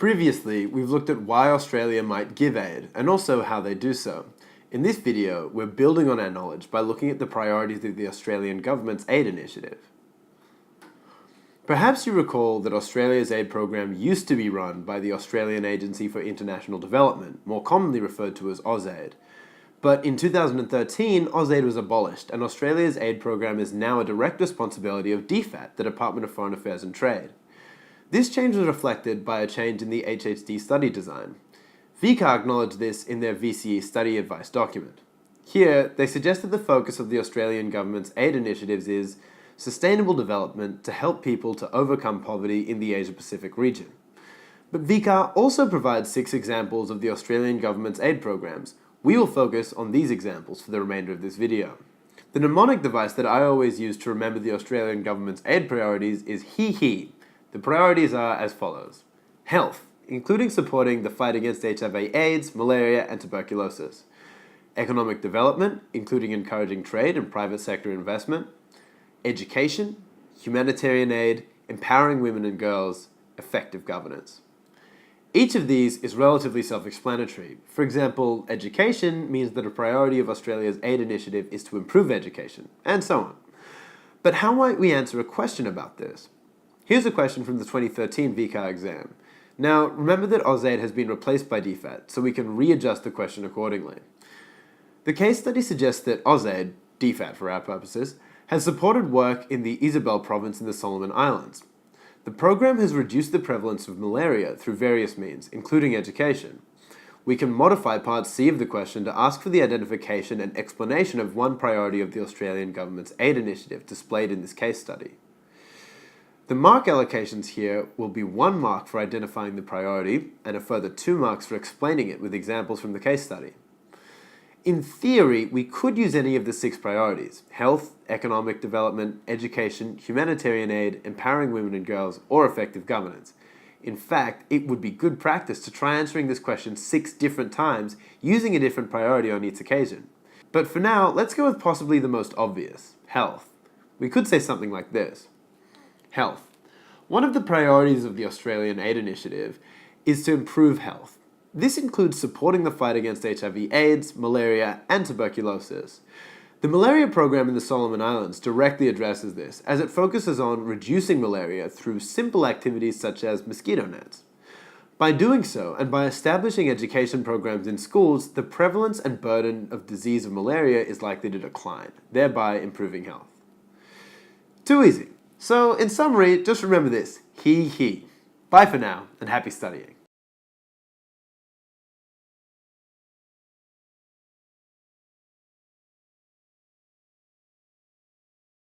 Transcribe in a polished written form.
Previously, we've looked at why Australia might give aid, and also how they do so. In this video, we're building on our knowledge by looking at the priorities of the Australian government's aid initiative. Perhaps you recall that Australia's aid program used to be run by the Australian Agency for International Development, more commonly referred to as AusAid. But in 2013, AusAid was abolished, and Australia's aid program is now a direct responsibility of DFAT, the Department of Foreign Affairs and Trade. This change was reflected by a change in the HHD study design. VCA acknowledged this in their VCE study advice document. Here, they suggested the focus of the Australian government's aid initiatives is sustainable development to help people to overcome poverty in the Asia-Pacific region. But VCA also provides 6 examples of the Australian government's aid programs. We will focus on these examples for the remainder of this video. The mnemonic device that I always use to remember the Australian government's aid priorities is HHD. The priorities are as follows. Health, including supporting the fight against HIV/AIDS, malaria, and tuberculosis. Economic development, including encouraging trade and private sector investment. Education, humanitarian aid, empowering women and girls, effective governance. Each of these is relatively self-explanatory. For example, education means that a priority of Australia's aid initiative is to improve education, and so on. But how might we answer a question about this? Here's a question from the 2013 VCA exam. Now, remember that AusAid has been replaced by DFAT, so we can readjust the question accordingly. The case study suggests that AusAid, DFAT for our purposes, has supported work in the Isabel province in the Solomon Islands. The program has reduced the prevalence of malaria through various means, including education. We can modify part C of the question to ask for the identification and explanation of one priority of the Australian government's aid initiative displayed in this case study. The mark allocations here will be 1 mark for identifying the priority and a further 2 marks for explaining it with examples from the case study. In theory, we could use any of the 6 priorities: health, economic development, education, humanitarian aid, empowering women and girls, or effective governance. In fact, it would be good practice to try answering this question 6 different times using a different priority on each occasion. But for now, let's go with possibly the most obvious, health. We could say something like this. Health. One of the priorities of the Australian Aid Initiative is to improve health. This includes supporting the fight against HIV/AIDS, malaria, and tuberculosis. The malaria program in the Solomon Islands directly addresses this, as it focuses on reducing malaria through simple activities such as mosquito nets. By doing so, and by establishing education programs in schools, the prevalence and burden of disease of malaria is likely to decline, thereby improving health. Too easy. So, in summary, just remember this, HHD. Bye for now, and happy studying.